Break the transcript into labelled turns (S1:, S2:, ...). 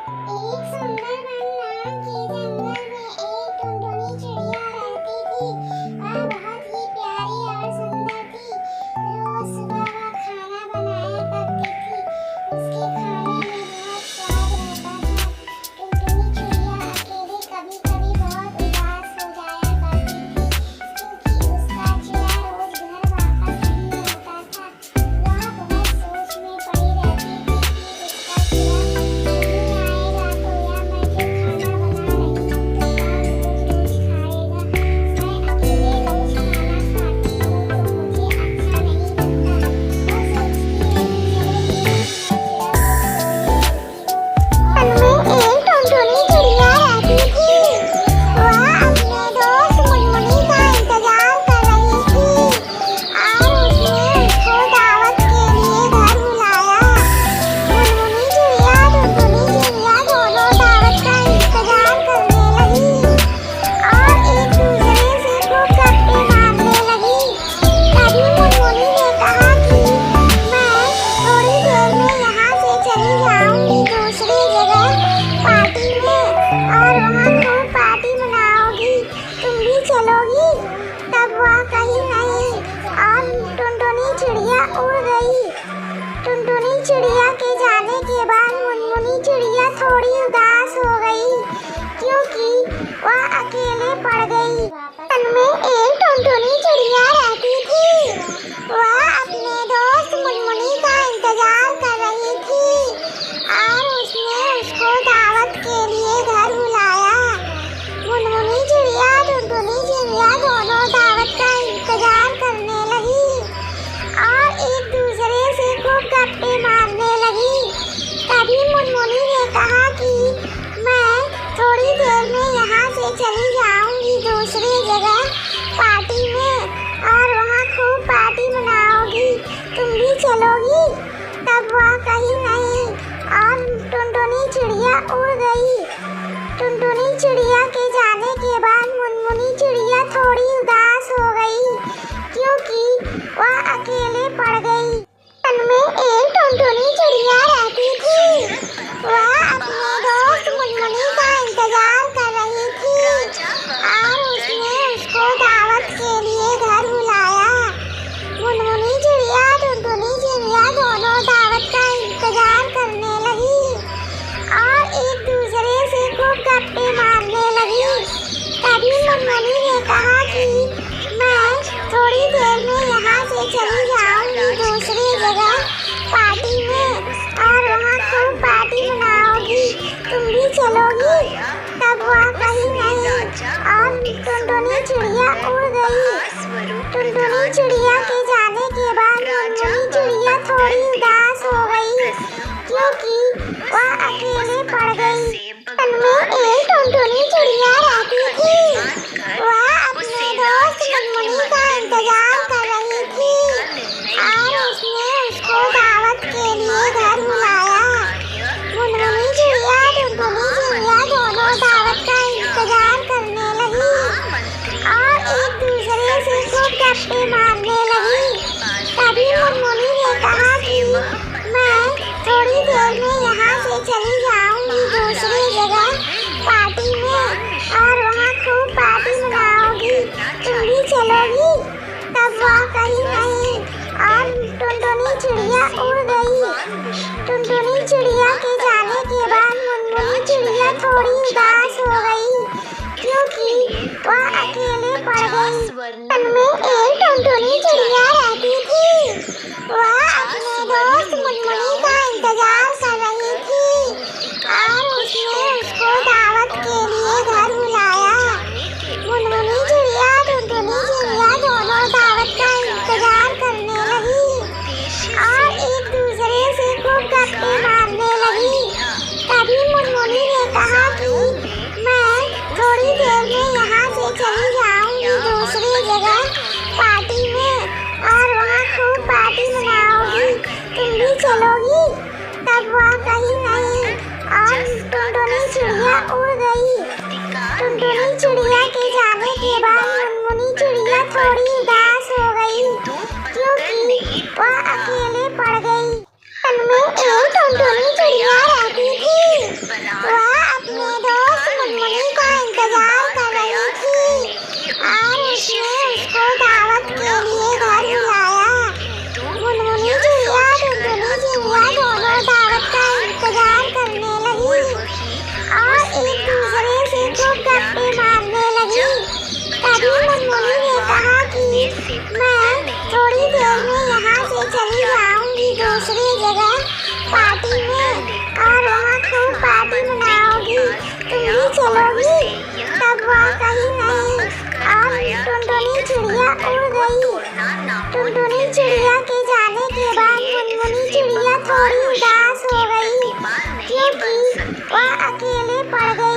S1: एक सुंदर वन नाम के जंगल में एक टुनटुनी चिड़िया रहती थी। वह बहुत ही प्यारी और सुंदर थी। रोज सुबह वह खाना बनाया करती थी। उसके खाने में बहुत स्वाद रहता था। टुनटुनी चिड़िया अकेले कभी-कभी बहुत उदास हो जाया करती थी, क्योंकि उसका चिड़ा रोज घर वापस नहीं आता था। वह बहुत सोच में पड़ी रहती थी कि उसका चिड़ा नहीं आएगा तो या मैं जो खाना बना रही हूँ तो कौन रोज-रोज खाएगा। मैं अकेले रोज खाना खाती हूँ तो मुझे अच्छा नहीं लगता। वह सोचती है कि चलो एक दिन मैं चिड़ा को खोज लेती हूँ। वन में एक टुनटुनी चिड़िया रहती थी। वह अपने दोस्त मुनमुनी का इंतजार कर रही थी और उसने उसको दावत के लिए घर बुलाया। मुनमुनी चिड़िया टुनटुनी चिड़िया दोनों दावत का इंतजार करने लगी और एक दूसरे से खूब गप्पे मारने लगी। तभी मुनमुनी ने कहा कि मैं थोड़ी देर में यहाँ से चली जाऊंगी दूसरी जगह पार्टी में और वहाँ खूब पार्टी मनाओगी, तुम भी चलोगी। तब वह कही नहीं और टुनटुनी चिड़िया उड़ गई। टुनटुनी चिड़िया के जाने के बाद मुनमुनी चिड़िया थोड़ी उदास हो गई, क्योंकि वह अकेले पड़ गई। वन में एक टुनटुनी चिड़िया रहती थी। वह अपने दोस्त मुनमुनी का इंतजार कर रही थी और उसने उसको दावत के लिए घर बुलाया। मुनमुनी चिड़िया टुनटुनी चिड़िया दोनों दावत का इंतजार करने लगी और एक दूसरे से खूब गप्पे मारने लगी। तभी मुनमुनी ने कहा कि मैं थोड़ी देर में यहाँ से चली जाऊंगी दूसरी जगह पार्टी में और वहाँ खूब पार्टी मनाओगी, तुम भी चलोगी। तब वह कही नहीं और टुनटुनी चिड़िया उड़ गई। टुनटुनी चिड़िया के जाने के बाद मुनमुनी चिड़िया थोड़ी उदास हो गई, क्योंकि वह अकेले पड़ गई। वन में एक टुनटुनी चिड़िया रहती थी। वह अपने दोस्त मुनमुनी का इंतजार कर रही थी और उसने उसको दावत के लिए घर बुलाया। मुनमुनी चिड़िया टुनटुनी चिड़िया दोनों दावत का इंतजार करने लगी और एक दूसरे से खूब गप्पे मारने लगी। तभी मुनमुनी ने कहा कि मैं थोड़ी देर में यहाँ से चली जाऊंगी दूसरी जगह पार्टी में और वहाँ खूब पार्टी मनाओगी, तुम भी चलोगी। तब वह कही नहीं और टुनटुनी चिड़िया उड़ गई। टुनटुनी चिड़िया के जाने के बाद मुनमुनी चिड़िया थोड़ी उदास हो गई, क्योंकि वह अकेले पड़ गई। वन में एक टुनटुनी चिड़िया रहती थी। वह अपने दोस्त मुनमुनी का इंतजार कर रही थी और उसने उसको दावत के लिए घर बुलाया। मुनमुनी चिड़िया टुनटुनी चिड़िया दोनों दावत का इंतजार करने लगी और एक दूसरे से खूब गप्पे मारने लगी। तभी मुनमुनी ने कहा कि मैं थोड़ी देर में यहाँ से चली जाऊंगी दूसरी जगह पार्टी में और वहाँ खूब पार्टी मनाओगी, तुम भी चलोगी। तब वह कही नहीं और टुनटुनी चिड़िया उड़ गई। टुनटुनी चिड़िया के जाने के बाद मुनमुनी चिड़िया थोड़ी उदास हो गई, क्योंकि वह अकेले पड़ गई। वन में एक टुनटुनी चिड़िया रहती थी। वह अपने दोस्त मुनमुनी का इंतजार कर रही थी और उसने उसको दावत के लिए घर बुलाया। मुनमुनी चिड़िया टुनटुनी चिड़िया दोनों दावत का इंतजार करने लगी और एक दूसरे से खूब गप्पे मारने लगी। तभी मुनमुनी ने कहा कि मैं थोड़ी देर में यहाँ से चली जाऊंगी दूसरी जगह पार्टी में और वहाँ खूब पार्टी मनाओगी, तुम भी चलोगी। तब वह कही नहीं और टुनटुनी चिड़िया उड़ गई। टुनटुनी चिड़िया के जाने के बाद मुनमुनी चिड़िया थोड़ी उदास हो गई, क्योंकि वह अकेले पड़ गई। वन में एक टुनटुनी चिड़िया रहती थी। चली जाऊंगी दूसरी जगह पार्टी में और वहाँ खूब पार्टी मनाओगी। तुम भी चलोगी? तब वह कहीं नहीं और टुनटुनी चिड़िया उड़ गई। टुनटुनी चिड़िया के जाने के बाद मुनमुनी चिड़िया थोड़ी उदास हो गई क्योंकि वह अकेले पड़ गई।